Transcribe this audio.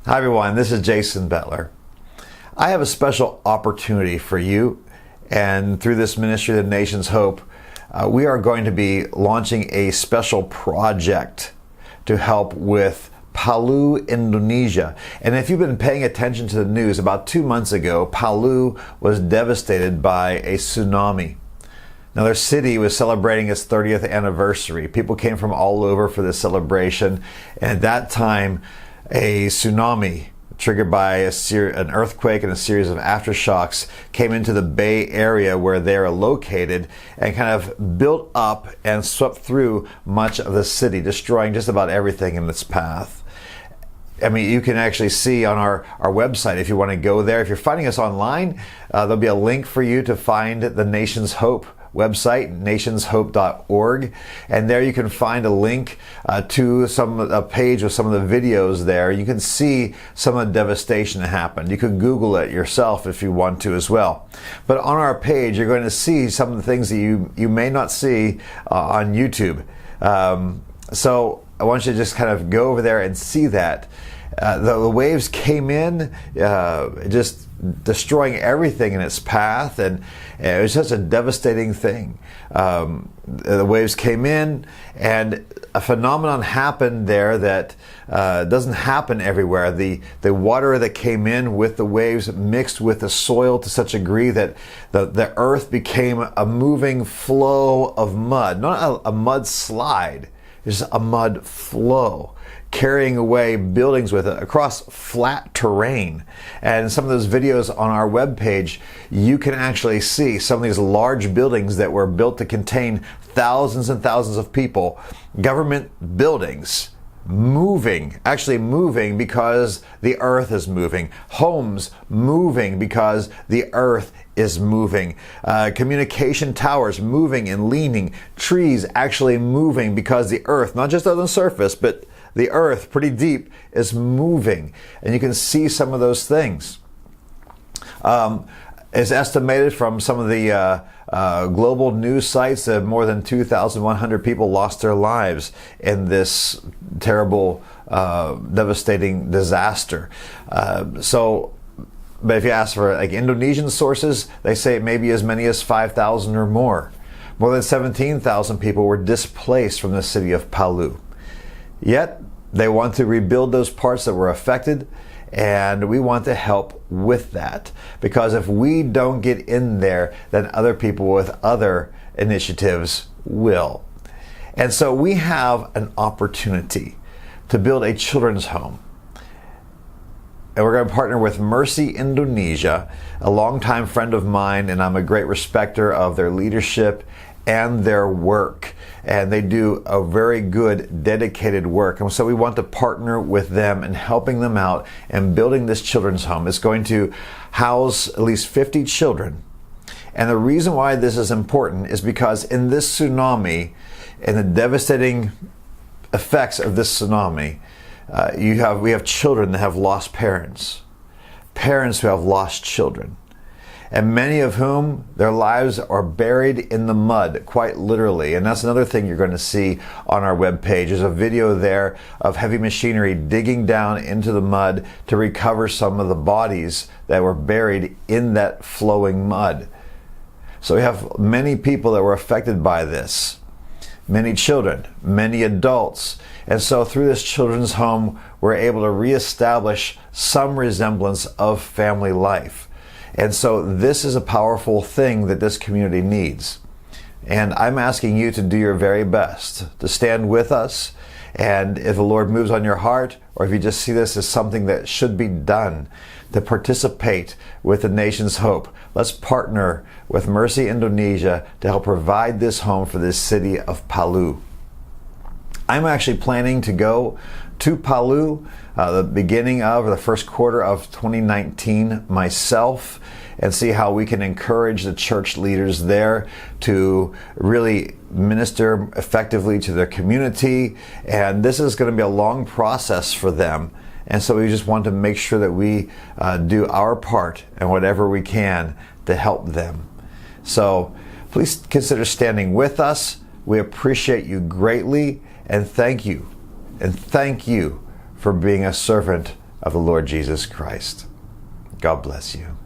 Hi everyone, this is Jason Bettler. I have a special opportunity for you, and through this ministry, The Nation's Hope, we are going to be launching a special project to help with Palu, Indonesia. And if you've been paying attention to the news, about 2 months ago, Palu was devastated by a tsunami. Now, their city was celebrating its 30th anniversary. People came from all over for this celebration, and at that time, a tsunami triggered by an earthquake and a series of aftershocks came into the Bay Area where they are located and kind of built up and swept through much of the city, destroying just about everything in its path. I mean, you can actually see on our website if you want to go there. If you're finding us online, there'll be a link for you to find the Nation's Hope website, nationshope.org, and there you can find a link to a page with some of the videos there. You can see some of the devastation that happened. You can Google it yourself if you want to as well. But on our page, you're going to see some of the things that you may not see on YouTube. So I want you to just kind of go over there and see that. The waves came in, just destroying everything in its path, and it was just a devastating thing. The waves came in, and a phenomenon happened there that doesn't happen everywhere. The water that came in with the waves mixed with the soil to such a degree that the earth became a moving flow of mud, not a mud slide, just a mud flow, carrying away buildings with it across flat terrain. And some of those videos on our webpage, you can actually see some of these large buildings that were built to contain thousands and thousands of people, government buildings, actually moving because the earth is moving, homes moving because the earth is moving, communication towers moving and leaning, trees actually moving because the earth, not just on the surface, but the earth pretty deep is moving, and you can see some of those things. It's estimated from some of the global news sites that more than 2,100 people lost their lives in this terrible, devastating disaster. But if you ask for like Indonesian sources, they say it may be as many as 5,000 or more. More than 17,000 people were displaced from the city of Palu. Yet, they want to rebuild those parts that were affected, and we want to help with that. Because if we don't get in there, then other people with other initiatives will. And so we have an opportunity to build a children's home. And we're going to partner with Mercy Indonesia, a longtime friend of mine, and I'm a great respecter of their leadership and their work. And they do a very good, dedicated work. And so we want to partner with them in helping them out and building this children's home. It's going to house at least 50 children. And the reason why this is important is because in this tsunami and the devastating effects of this tsunami, we have children that have lost parents who have lost children, and many of whom their lives are buried in the mud, quite literally. And that's another thing you're going to see on our webpage. There's a video there of heavy machinery digging down into the mud to recover some of the bodies that were buried in that flowing mud. So we have many people that were affected by this, many children, many adults. And so through this children's home, we're able to reestablish some resemblance of family life. And so this is a powerful thing that this community needs. And I'm asking you to do your very best to stand with us. And if the Lord moves on your heart, or if you just see this as something that should be done, to participate with the Nation's Hope, let's partner with Mercy Indonesia to help provide this home for this city of Palu. I'm actually planning to go to Palu the first quarter of 2019 myself, and see how we can encourage the church leaders there to really minister effectively to their community. And this is going to be a long process for them. And so we just want to make sure that we do our part and whatever we can to help them. So please consider standing with us. We appreciate you greatly, and thank you. And thank you for being a servant of the Lord Jesus Christ. God bless you.